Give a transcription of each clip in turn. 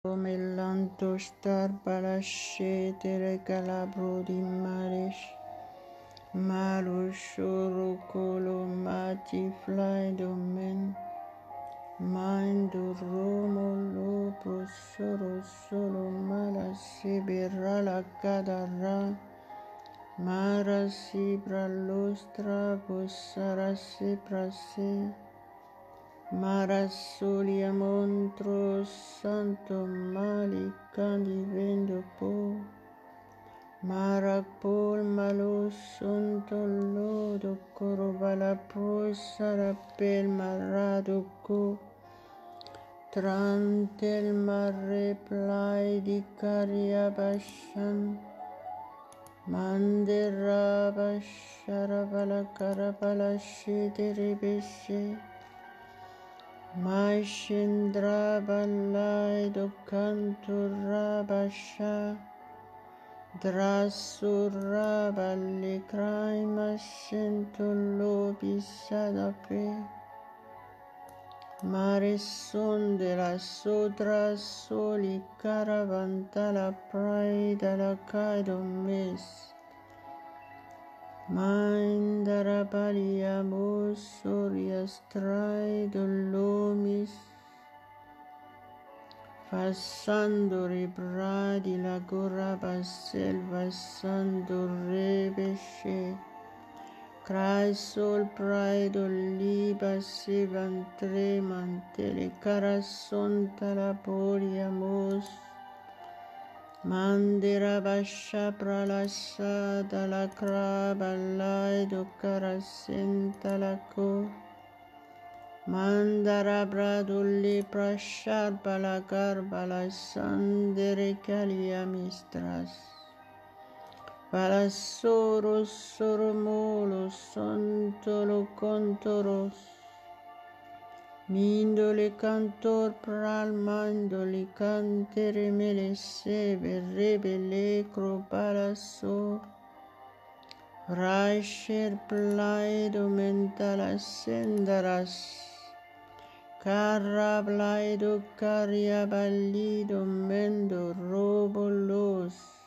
Melanto star balasce tere calabro di marish malushuru colo mati fly domen mando romo lo prosoro solo mala sibira la cadara mara sibra lostra bossara siprasi Marasolia montro santo mali candivendo po Marapol malo santo lodo corobala pro sarapel marado co Trantel mare plai di caria bashan Mandera bashara bala carabala shede rebeshe Maishindra balai do cantura basha Drasura balli crai mascentulo bisadape Marisson de la sodra soli caravanta la praida la caido mes Mandara baliamos sorias traido lomis Passando ribradi la goraba selva sando rebesce Crai sol praido liba se vantre mantele carasonta la poliamos Mandira basha pralasa dalla craba laido carasenta la co Mandara bradulli prashar bala garba la sandere calia mistras Bala soros soromolo sontolo contoros Mindole cantor pral mandoli cantere mele sebe rebele cropalaso Raisher plaido mentala sendaras Carablaido caria ballido mendo robolos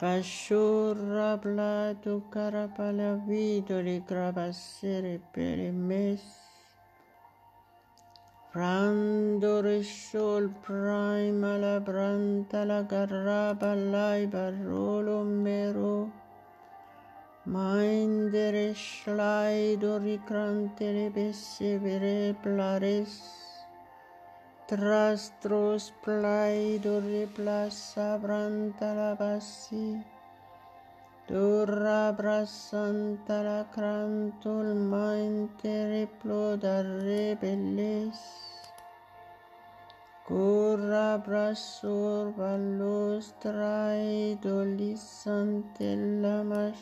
Pashurra blato carapala vidoli gravassere per il mes Prandore sol prima la branta la garraba lai barrolo mero Mindere slaido ricrante le bessevere plares Trastros plaido replasa branta la bassi Dorra brasanta la crantol mainte reploda rebelles Corra brasor ballos traido lisante lamas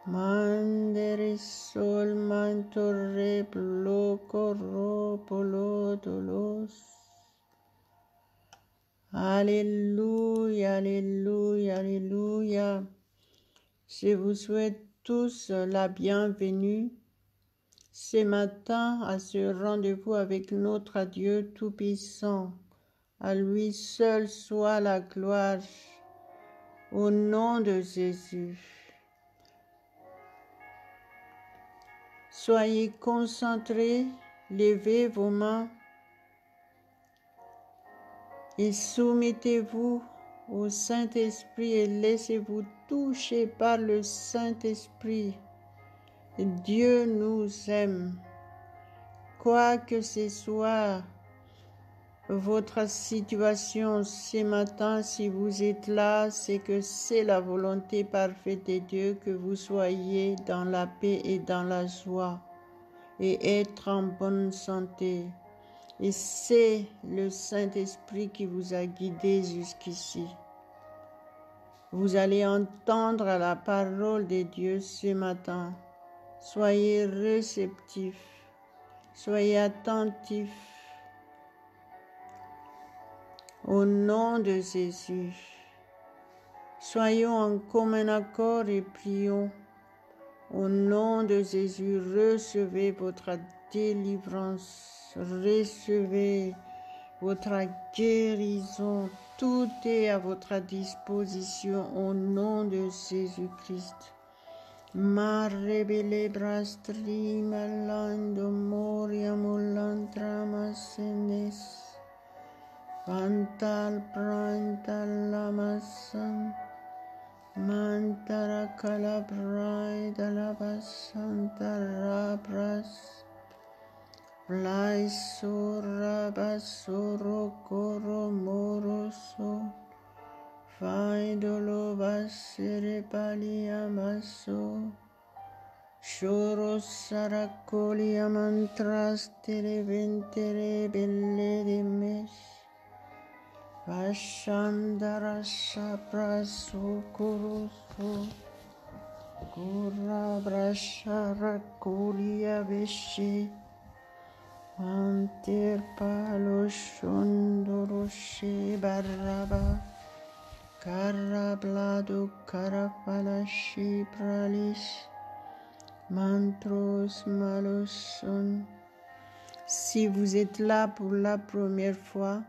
Mandere sol mantorre bloco ropolo dolos Alléluia, alléluia, alléluia. Je vous souhaite tous la bienvenue ce matin à ce rendez-vous avec notre Dieu Tout-Puissant. À lui seul soit la gloire. Au nom de Jésus. Soyez concentrés, levez vos mains et soumettez-vous au Saint-Esprit et laissez-vous toucher par le Saint-Esprit. Dieu nous aime. Quoi que ce soit votre situation ce matin, si vous êtes là, c'est que c'est la volonté parfaite de Dieu que vous soyez dans la paix et dans la joie et être en bonne santé. Et c'est le Saint-Esprit qui vous a guidé jusqu'ici. Vous allez entendre la parole de Dieu ce matin. Soyez réceptifs, soyez attentifs. Au nom de Jésus, soyons en commun accord et prions. Au nom de Jésus, recevez votre délivrance. Recevez votre guérison. Tout est à votre disposition au nom de Jésus-Christ. Marebele brastri malando moria mulantra masenes. Pantal prantal lamasan. Mantara calabrai dalabasanta rabras. Blaisora basoro coro moroso. Faidolo basere palia maso. Shoro saracolia mantras televentere belle de mesh. Vashandara sapraso coroso. Cora brashara colia veshe. Anter palo shondoroshe baraba. Carablado carapalashi pralis. Mantros maloson. Si vous êtes là pour la première fois,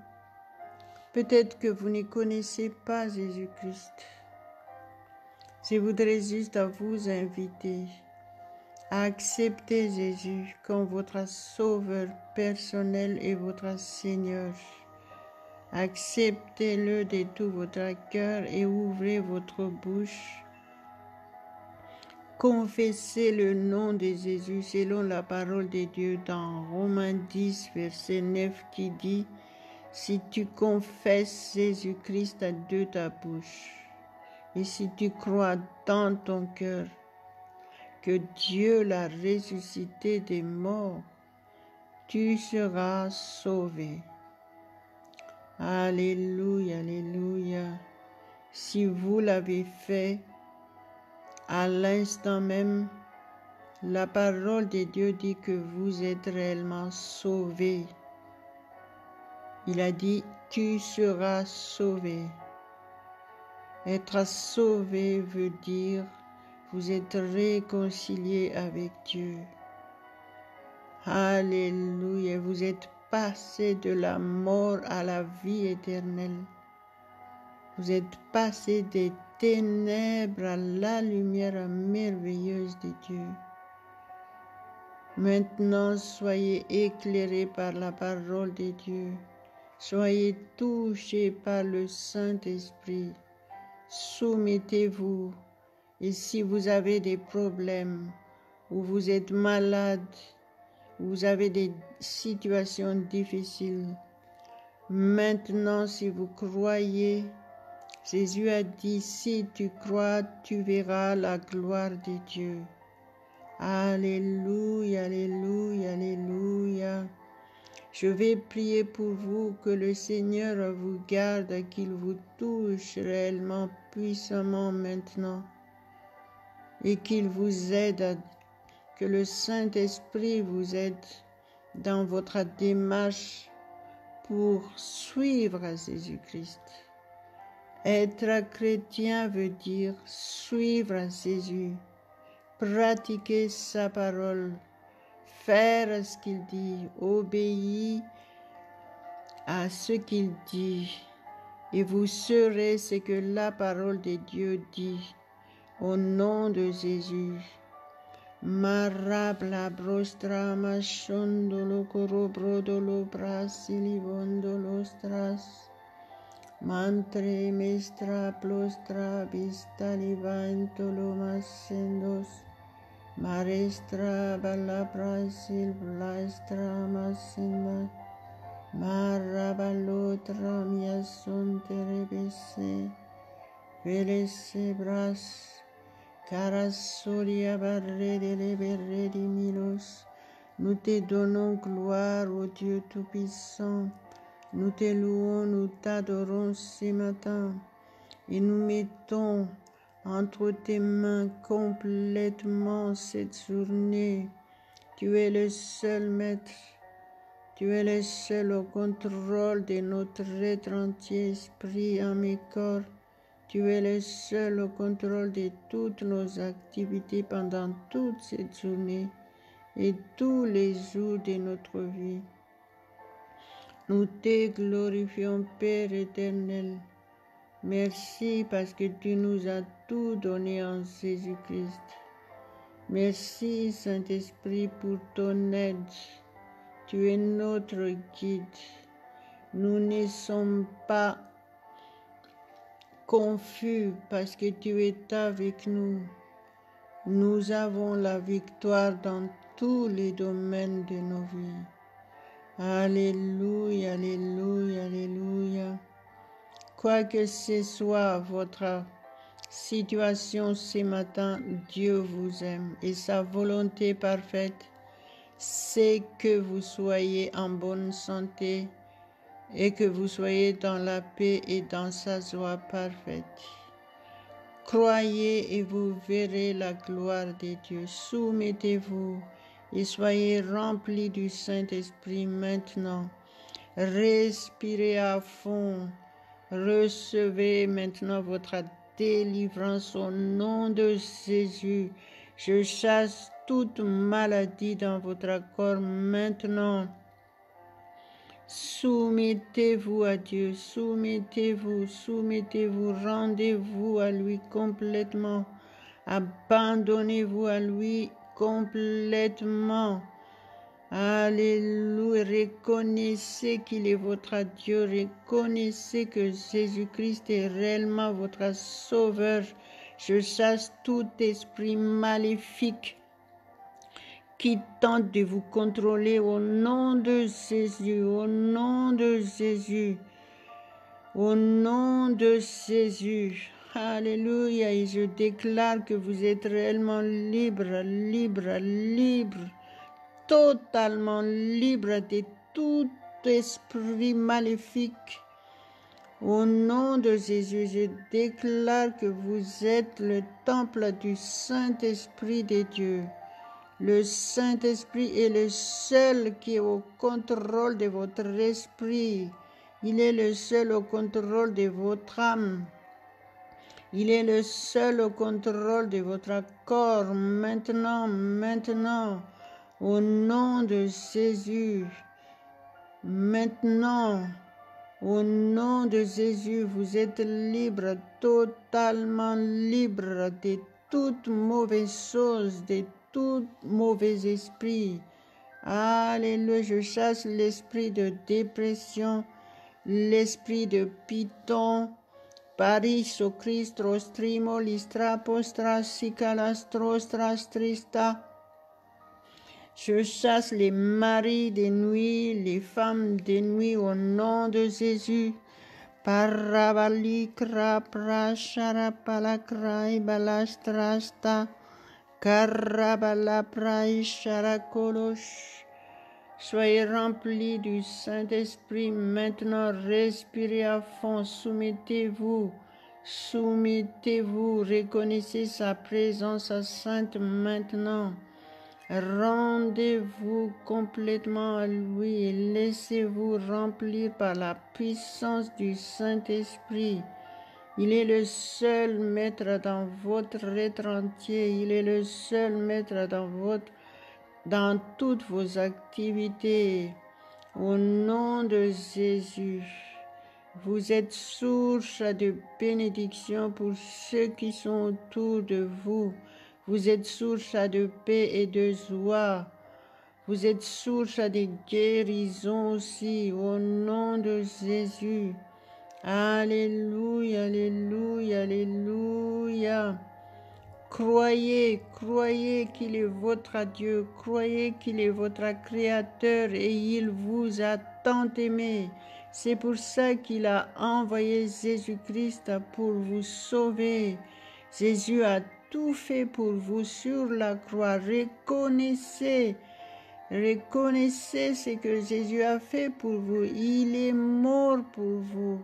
peut-être que vous ne connaissez pas Jésus-Christ. Je voudrais juste vous inviter à accepter Jésus comme votre sauveur personnel et votre Seigneur. Acceptez-le de tout votre cœur et ouvrez votre bouche. Confessez le nom de Jésus selon la parole de Dieu dans Romains 10, verset 9 qui dit « Si tu confesses Jésus-Christ de ta bouche et si tu crois dans ton cœur que Dieu l'a ressuscité des morts, tu seras sauvé. » Alléluia, alléluia. Si vous l'avez fait, à l'instant même, la parole de Dieu dit que vous êtes réellement sauvés. Il a dit, tu seras sauvé. Être sauvé veut dire, vous êtes réconciliés avec Dieu. Alléluia, vous êtes passé de la mort à la vie éternelle. Vous êtes passé des ténèbres à la lumière merveilleuse de Dieu. Maintenant, soyez éclairés par la parole de Dieu. Soyez touchés par le Saint-Esprit. Soumettez-vous. Et si vous avez des problèmes, ou vous êtes malade, ou vous avez des situations difficiles, maintenant, si vous croyez, Jésus a dit, si tu crois, tu verras la gloire de Dieu. Alléluia, alléluia, alléluia. Je vais prier pour vous que le Seigneur vous garde, qu'il vous touche réellement, puissamment maintenant, et qu'il vous aide, que le Saint-Esprit vous aide dans votre démarche pour suivre Jésus-Christ. Être chrétien veut dire suivre Jésus, pratiquer sa parole, faire ce qu'il dit, obéir à ce qu'il dit, et vous serez ce que la parole de Dieu dit, au nom de Jésus. Marabla brostra machondolo corobrodolo brasilivondolo stras. Mantre mestra plostra vista livantolo masendos. Marestra bala brasil blastra masenda. Marabalotra miason terebese. Velese bras. Carasoria barre de leberre di milos. Nous te donnons gloire au Dieu Tout-Puissant. Nous te louons, nous t'adorons ce matin et nous mettons entre tes mains complètement cette journée. Tu es le seul maître, tu es le seul au contrôle de notre être entier, esprit, âme et corps. Tu es le seul au contrôle de toutes nos activités pendant toute cette journée. et tous les jours de notre vie. Nous te glorifions, Père éternel. Merci parce que tu nous as tout donné en Jésus-Christ. Merci, Saint-Esprit, pour ton aide. Tu es notre guide. Nous ne sommes pas confus parce que tu es avec nous. Nous avons la victoire dans tous les domaines de nos vies. Alléluia, alléluia, alléluia. Quoi que ce soit votre situation ce matin, Dieu vous aime et sa volonté parfaite, c'est que vous soyez en bonne santé et que vous soyez dans la paix et dans sa joie parfaite. Croyez et vous verrez la gloire de Dieu. Soumettez-vous et soyez remplis du Saint-Esprit maintenant. Respirez à fond. Recevez maintenant votre délivrance au nom de Jésus. Je chasse toute maladie dans votre corps maintenant. Soumettez-vous à Dieu, soumettez-vous, rendez-vous à lui complètement. Abandonnez-vous à lui complètement. Alléluia, reconnaissez qu'il est votre Dieu, reconnaissez que Jésus-Christ est réellement votre sauveur. Je chasse tout esprit maléfique qui tente de vous contrôler au nom de Jésus, au nom de Jésus, au nom de Jésus. Alléluia, et je déclare que vous êtes réellement libre, libre, libre. Totalement libre de tout esprit maléfique. Au nom de Jésus, je déclare que vous êtes le temple du Saint-Esprit de Dieu. Le Saint-Esprit est le seul qui est au contrôle de votre esprit. Il est le seul au contrôle de votre âme. Il est le seul au contrôle de votre corps. Maintenant, au nom de Jésus, maintenant, au nom de Jésus, vous êtes libre, totalement libre de toute mauvaise chose, de tout mauvais esprit. Alléluia, je chasse l'esprit de dépression, l'esprit de python, Paris, au Christ, rostrimo, listra, postra, sicalastro, trista. Je chasse les maris de nuit, les femmes de nuit au nom de Jésus. Parabalikra prasharapalakrai balastrasta. Karabala praisharakolosh. Soyez remplis du Saint-Esprit maintenant, respirez à fond, soumettez-vous, reconnaissez sa présence sainte maintenant. Rendez-vous complètement à lui et laissez-vous remplir par la puissance du Saint-Esprit. Il est le seul maître dans votre être entier. Il est le seul maître dans toutes vos activités. Au nom de Jésus, vous êtes source de bénédiction pour ceux qui sont autour de vous. Vous êtes source de paix et de joie. Vous êtes source de guérison aussi, au nom de Jésus. Alléluia, alléluia, alléluia. Croyez qu'il est votre Dieu. Croyez qu'il est votre Créateur et il vous a tant aimé. C'est pour ça qu'il a envoyé Jésus-Christ pour vous sauver. Jésus a tout fait pour vous sur la croix. Reconnaissez ce que Jésus a fait pour vous. Il est mort pour vous.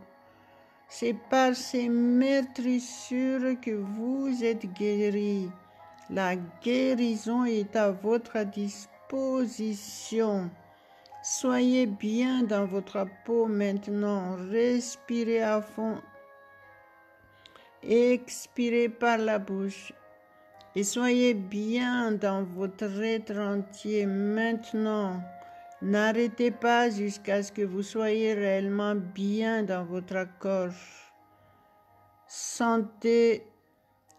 C'est par ses meurtrissures que vous êtes guéris. La guérison est à votre disposition. Soyez bien dans votre peau maintenant. Respirez à fond. Expirez par la bouche. Et soyez bien dans votre être entier maintenant. N'arrêtez pas jusqu'à ce que vous soyez réellement bien dans votre accord. Sentez,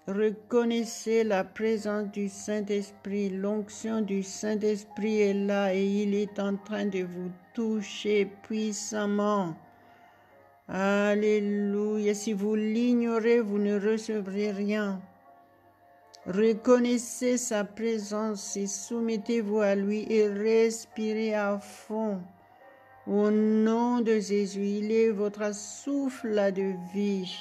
reconnaissez la présence du Saint-Esprit. L'onction du Saint-Esprit est là et il est en train de vous toucher puissamment. Alléluia. Si vous l'ignorez, vous ne recevrez rien. Reconnaissez sa présence et soumettez-vous à lui et respirez à fond. Au nom de Jésus, il est votre souffle de vie.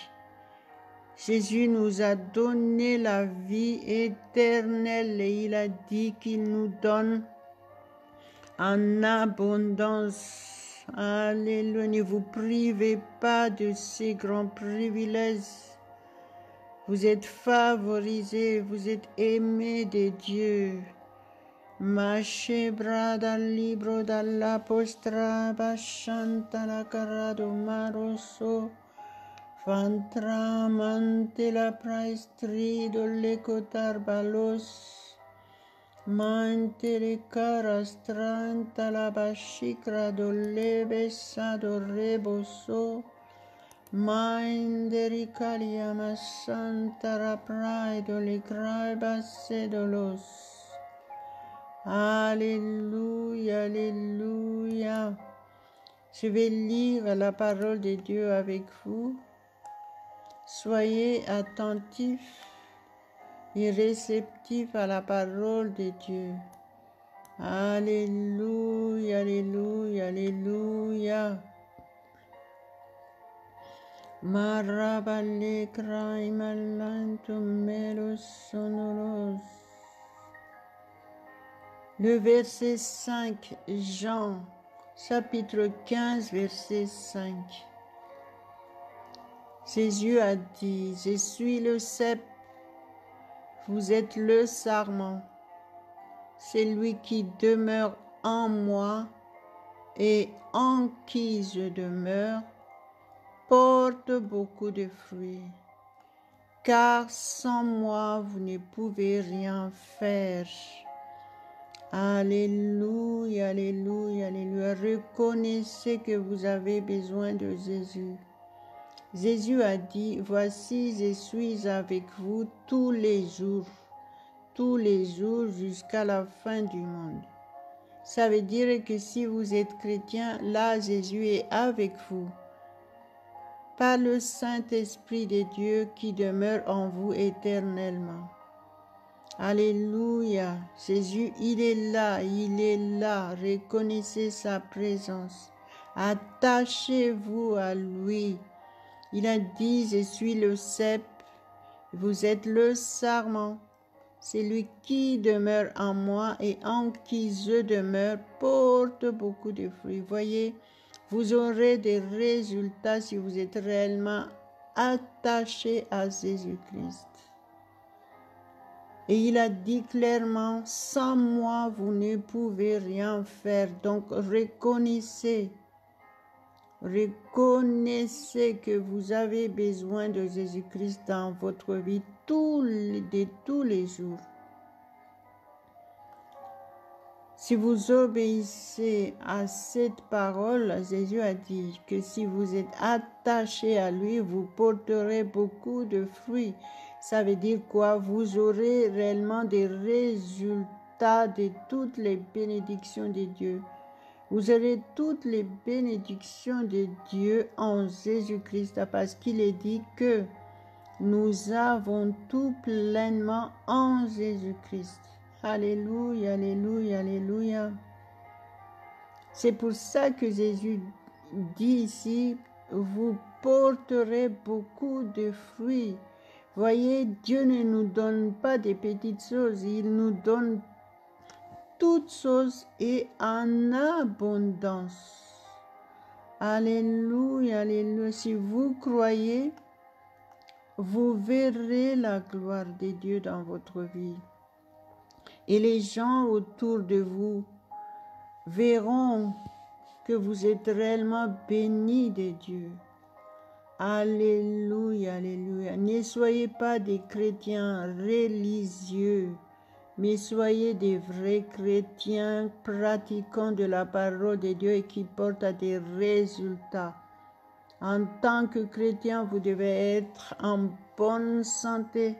Jésus nous a donné la vie éternelle et il a dit qu'il nous donne en abondance. Alléluia, ne vous privez pas de ces grands privilèges. Vous êtes favorisés, vous êtes aimés de Dieu. Mache brada libro dalla postra bashanta la carado maroso. Fantramante la praestrido lecotar balos. Mante le carastranta la bashikra do lebesado reboso. Mindericalia masanta rapraido le craibasedolos. Alléluia, alléluia. Je vais lire la parole de Dieu avec vous. Soyez attentifs et réceptifs à la parole de Dieu. Alléluia, alléluia, alléluia. Marabale craimalantum melos sonoros. Le verset 5, Jean, chapitre 15, verset 5. Jésus a dit, je suis le cep, vous êtes le sarment. Celui qui demeure en moi et en qui je demeure, porte beaucoup de fruits, car sans moi, vous ne pouvez rien faire. Alléluia, alléluia, alléluia. Reconnaissez que vous avez besoin de Jésus. Jésus a dit, voici, je suis avec vous tous les jours jusqu'à la fin du monde. Ça veut dire que si vous êtes chrétien, là, Jésus est avec vous. Par le Saint-Esprit de Dieu qui demeure en vous éternellement. Alléluia. Jésus, il est là, reconnaissez sa présence. Attachez-vous à lui. Il a dit, je suis le cep, vous êtes le sarment. Celui qui demeure en moi et en qui je demeure porte beaucoup de fruits. Voyez, vous aurez des résultats si vous êtes réellement attaché à Jésus-Christ. Et il a dit clairement, sans moi, vous ne pouvez rien faire. Donc, reconnaissez que vous avez besoin de Jésus-Christ dans votre vie de tous les jours. Si vous obéissez à cette parole, Jésus a dit que si vous êtes attachés à lui, vous porterez beaucoup de fruits. Ça veut dire quoi? Vous aurez réellement des résultats de toutes les bénédictions de Dieu. Vous aurez toutes les bénédictions de Dieu en Jésus-Christ parce qu'il est dit que nous avons tout pleinement en Jésus-Christ. Alléluia, alléluia, alléluia. C'est pour ça que Jésus dit ici, vous porterez beaucoup de fruits. Voyez, Dieu ne nous donne pas des petites choses, il nous donne toutes choses et en abondance. Alléluia, alléluia. Si vous croyez, vous verrez la gloire de Dieu dans votre vie. Et les gens autour de vous verront que vous êtes réellement bénis de Dieu. Alléluia, alléluia. Ne soyez pas des chrétiens religieux, mais soyez des vrais chrétiens pratiquants de la parole de Dieu et qui portent à des résultats. En tant que chrétien, vous devez être en bonne santé.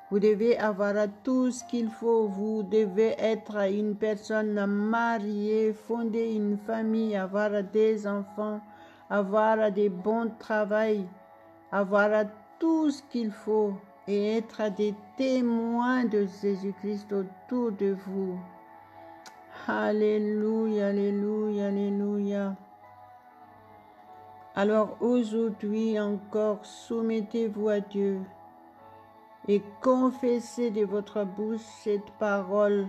Vous devez avoir tout ce qu'il faut. Vous devez être une personne mariée, fonder une famille, avoir des enfants, avoir des bons travail, avoir tout ce qu'il faut et être des témoins de Jésus-Christ autour de vous. Alléluia, alléluia, alléluia. Alors aujourd'hui encore, soumettez-vous à Dieu et confessez de votre bouche cette parole.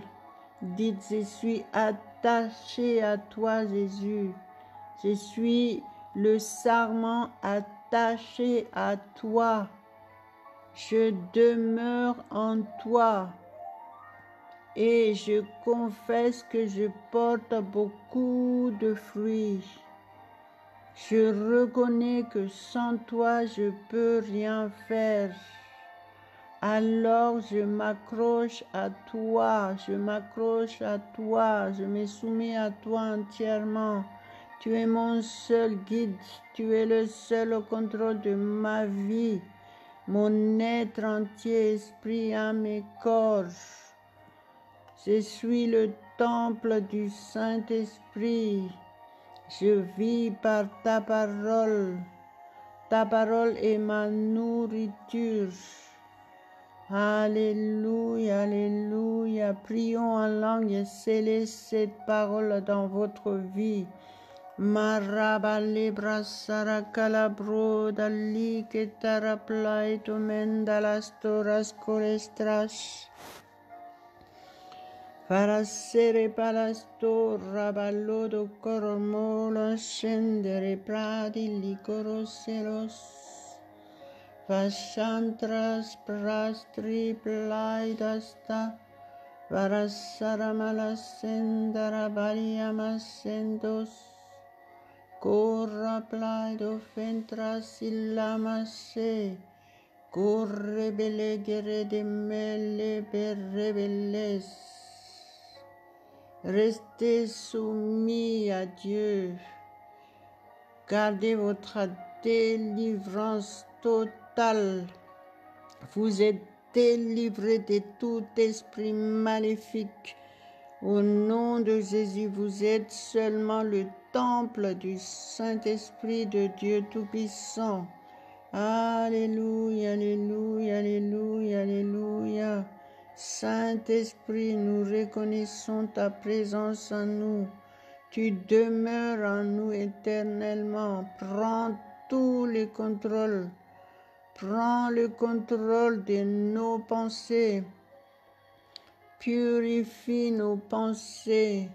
Dites, je suis attaché à toi, Jésus. Je suis le sarment attaché à toi. Je demeure en toi. Et je confesse que je porte beaucoup de fruits. Je reconnais que sans toi, je peux rien faire. Alors je m'accroche à toi, je m'accroche à toi, je me soumets à toi entièrement. Tu es mon seul guide, tu es le seul au contrôle de ma vie, mon être entier, esprit, âme et corps. Je suis le temple du Saint-Esprit. Je vis par ta parole. Ta parole est ma nourriture. Alléluia, alléluia. Prions en langue et scellez cette parole dans votre vie. Marabale brasara calabro dali que taraplai to mendalastoras colestras. Parasere palasto rabalodo coromolo scendere pradi licoroseros. Vashantras prastri plaidasta Varasaramalasendara variamasendos Corra plaido fentras illamase Corre belegere de mele berrebeles. Restez soumis à Dieu. Gardez votre délivrance totale. Vous êtes délivrés de tout esprit maléfique. Au nom de Jésus, vous êtes seulement le temple du Saint-Esprit de Dieu Tout-Puissant. Alléluia, alléluia, alléluia, alléluia. Saint-Esprit, nous reconnaissons ta présence en nous. Tu demeures en nous éternellement. Prends tout le contrôle. Prends le contrôle de nos pensées. Purifie nos pensées.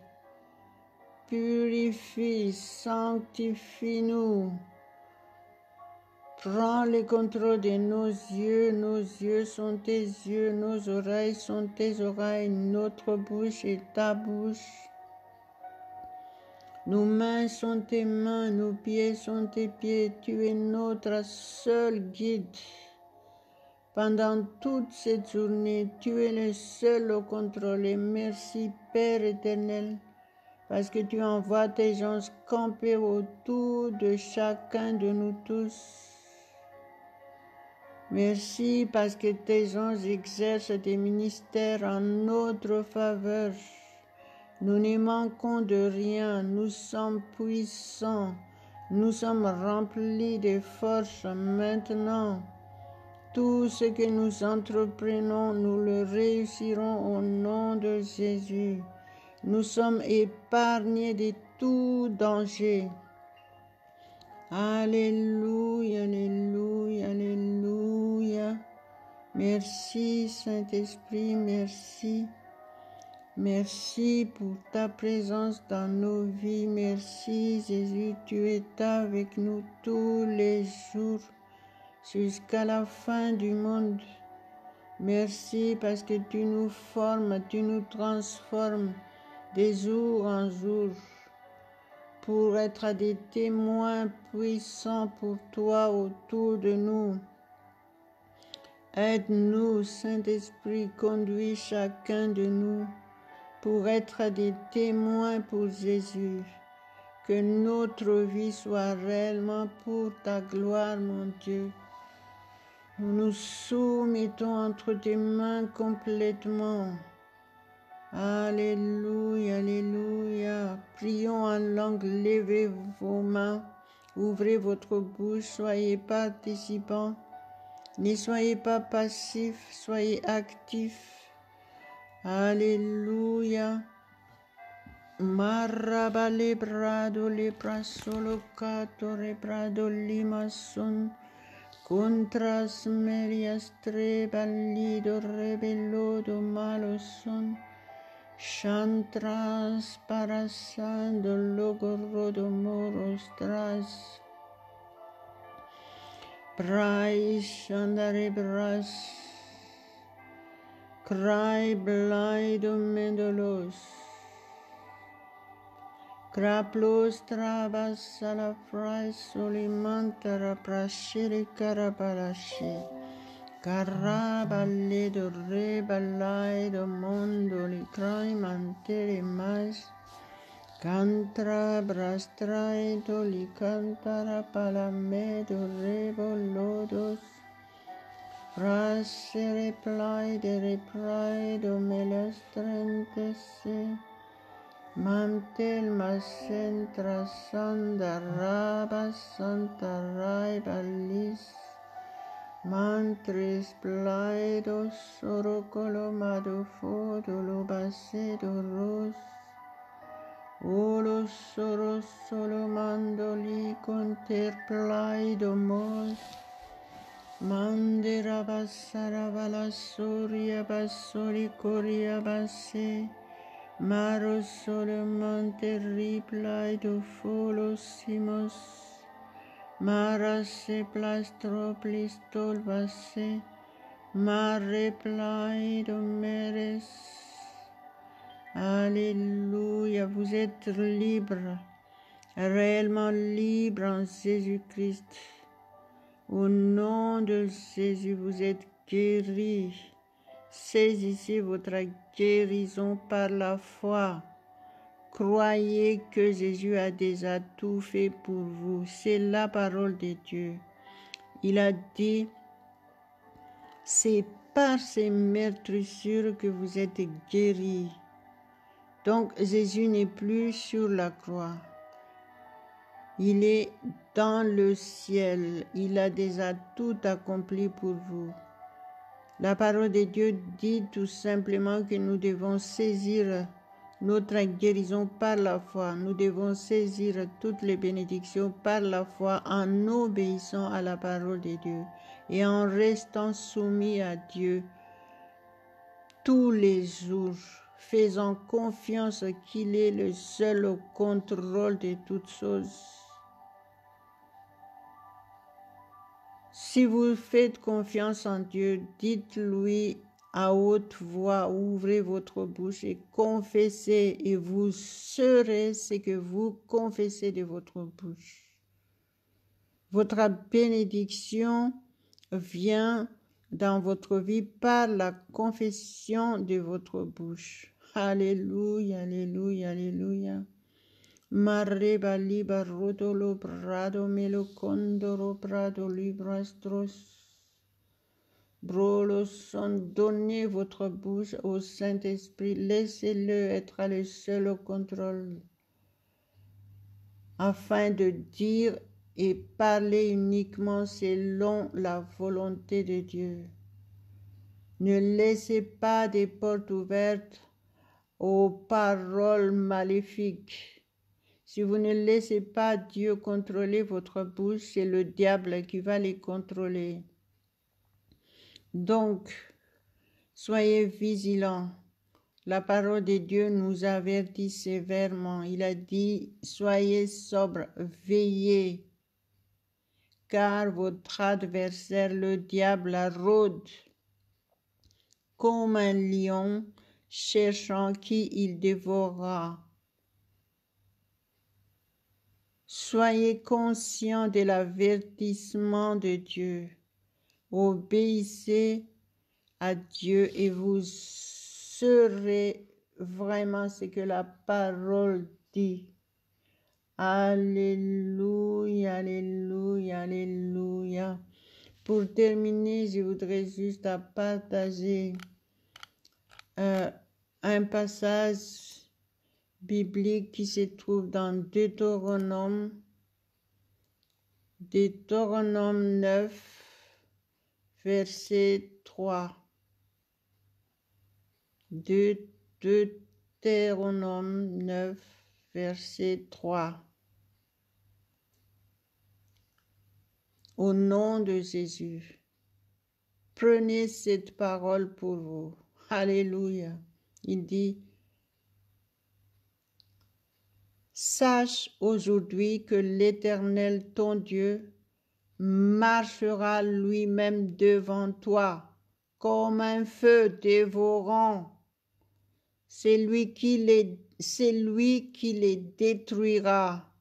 Purifie, sanctifie-nous. Prends le contrôle de nos yeux sont tes yeux, nos oreilles sont tes oreilles, notre bouche est ta bouche. Nos mains sont tes mains, nos pieds sont tes pieds, tu es notre seul guide. Pendant toute cette journée, tu es le seul au contrôle et merci Père éternel, parce que tu envoies tes anges camper autour de chacun de nous tous. Merci parce que tes anges exercent des ministères en notre faveur. Nous ne manquons de rien, nous sommes puissants, nous sommes remplis de force maintenant. Tout ce que nous entreprenons, nous le réussirons au nom de Jésus. Nous sommes épargnés de tout danger. Alléluia, alléluia, alléluia. Merci Saint-Esprit, merci. Merci pour ta présence dans nos vies. Merci Jésus, tu es avec nous tous les jours jusqu'à la fin du monde. Merci parce que tu nous formes, tu nous transformes de jour en jour. pour être des témoins puissants pour toi autour de nous. Aide-nous, Saint-Esprit, conduis chacun de nous pour être des témoins pour Jésus. Que notre vie soit réellement pour ta gloire, mon Dieu. Nous nous soumettons entre tes mains complètement. Alléluia, alléluia. Prions en langue, levez vos mains, ouvrez votre bouche, soyez participants. Ne soyez pas passifs, soyez actifs. Alléluia. Maraba lebrado leprasolo cato rebrado limason. Contras merias treballido rebellodo maloson. Chantras parasando logorodo morostras. Brais andare bras. Cry blido mendolos. Craplos trabas a la frai solimantara prascere carabalashi. Carabaledo rebalaido mondoli cry mantere mais. Cantra brastraito li cantara palamedo rebolodos. Frasere plaido melestrentese. Mantel masentra sanda rabas santa raibalis. Mantres plaidos sorocolo madofodo lo basedo ros. Olos soros solo mandoli conterplaido mos. Mandera basara valasoria basori coria basse. Maros solamente riplaido folosimos. Marase plastroplis tolvase. Mare plaido meres. Alléluia, vous êtes libre, réellement libre en Jésus-Christ. Au nom de Jésus, vous êtes guéris. Saisissez votre guérison par la foi. Croyez que Jésus a déjà tout fait pour vous. C'est la parole de Dieu. Il a dit, c'est par ces meurtrissures que vous êtes guéris. Donc Jésus n'est plus sur la croix. Il est dans le ciel. Il a déjà tout accompli pour vous. La parole de Dieu dit tout simplement que nous devons saisir notre guérison par la foi. Nous devons saisir toutes les bénédictions par la foi en obéissant à la parole de Dieu et en restant soumis à Dieu tous les jours, faisant confiance qu'il est le seul au contrôle de toutes choses. Si vous faites confiance en Dieu, dites-lui à haute voix, ouvrez votre bouche et confessez, et vous serez ce que vous confessez de votre bouche. Votre bénédiction vient dans votre vie par la confession de votre bouche. Alléluia, alléluia, alléluia. Marreba liba rodolo brado melo condoro brado librastros. Brolos sont donnez votre bouche au Saint-Esprit. Laissez-le être le seul au contrôle afin de dire et parler uniquement selon la volonté de Dieu. Ne laissez pas des portes ouvertes aux paroles maléfiques. Si vous ne laissez pas Dieu contrôler votre bouche, c'est le diable qui va les contrôler. Donc, soyez vigilants. La parole de Dieu nous avertit sévèrement. Il a dit, soyez sobres, veillez, car votre adversaire, le diable, rôde comme un lion, cherchant qui il dévorera. Soyez conscients de l'avertissement de Dieu. Obéissez à Dieu et vous serez vraiment ce que la parole dit. Alléluia, alléluia, alléluia. Pour terminer, je voudrais juste partager un passage biblique qui se trouve dans Deutéronome 9, verset 3. Deutéronome 9, verset 3. Au nom de Jésus, prenez cette parole pour vous. Alléluia. Il dit, sache aujourd'hui que l'Éternel, ton Dieu, marchera lui-même devant toi comme un feu dévorant. C'est lui qui les détruira,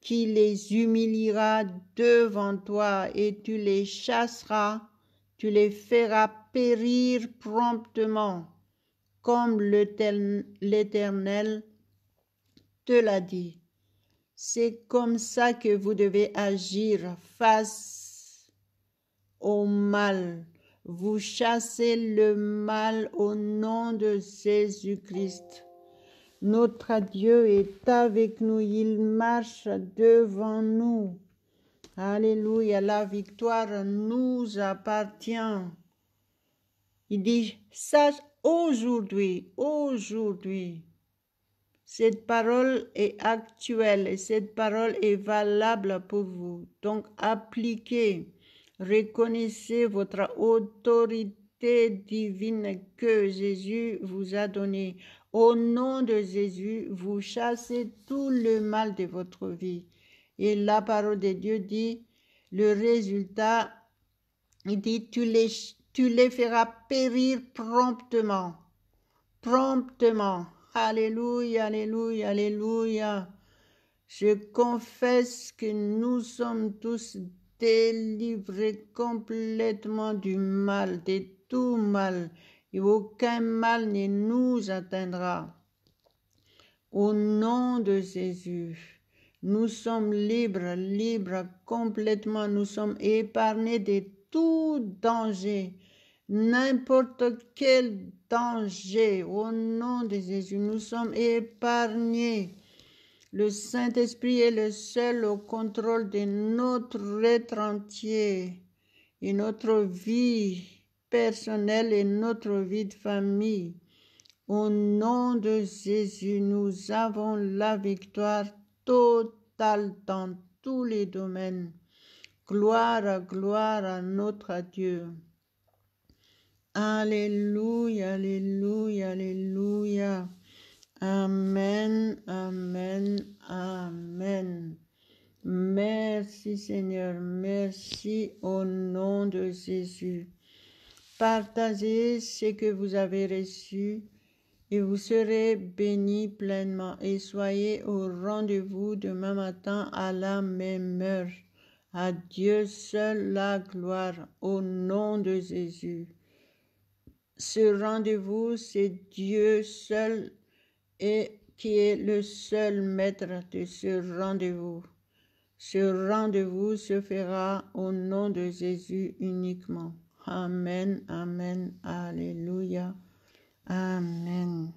qui les humiliera devant toi, et tu les chasseras, tu les feras périr promptement, comme l'Éternel te l'a dit. C'est comme ça que vous devez agir face au mal. Vous chassez le mal au nom de Jésus-Christ. Notre Dieu est avec nous, il marche devant nous. Alléluia, la victoire nous appartient. Il dit, sache aujourd'hui. Cette parole est actuelle et cette parole est valable pour vous. Donc appliquez, reconnaissez votre autorité divine que Jésus vous a donnée. Au nom de Jésus, vous chassez tout le mal de votre vie. Et la parole de Dieu dit, le résultat, il dit, tu les feras périr promptement. Promptement. Alléluia, alléluia, alléluia. Je confesse que nous sommes tous délivrés complètement du mal, de tout mal, et aucun mal ne nous atteindra. Au nom de Jésus, nous sommes libres complètement, nous sommes épargnés de tout danger. N'importe quel danger, au nom de Jésus, nous sommes épargnés. Le Saint-Esprit est le seul au contrôle de notre être entier et notre vie personnelle et notre vie de famille. Au nom de Jésus, nous avons la victoire totale dans tous les domaines. Gloire à notre Dieu. Alléluia, alléluia, alléluia. Amen, amen, amen. Merci Seigneur, merci au nom de Jésus. Partagez ce que vous avez reçu et vous serez bénis pleinement. Et soyez au rendez-vous demain matin à la même heure. À Dieu seul la gloire au nom de Jésus. Ce rendez-vous, c'est Dieu seul et qui est le seul maître de ce rendez-vous. Ce rendez-vous se fera au nom de Jésus uniquement. Amen, amen, alléluia, amen.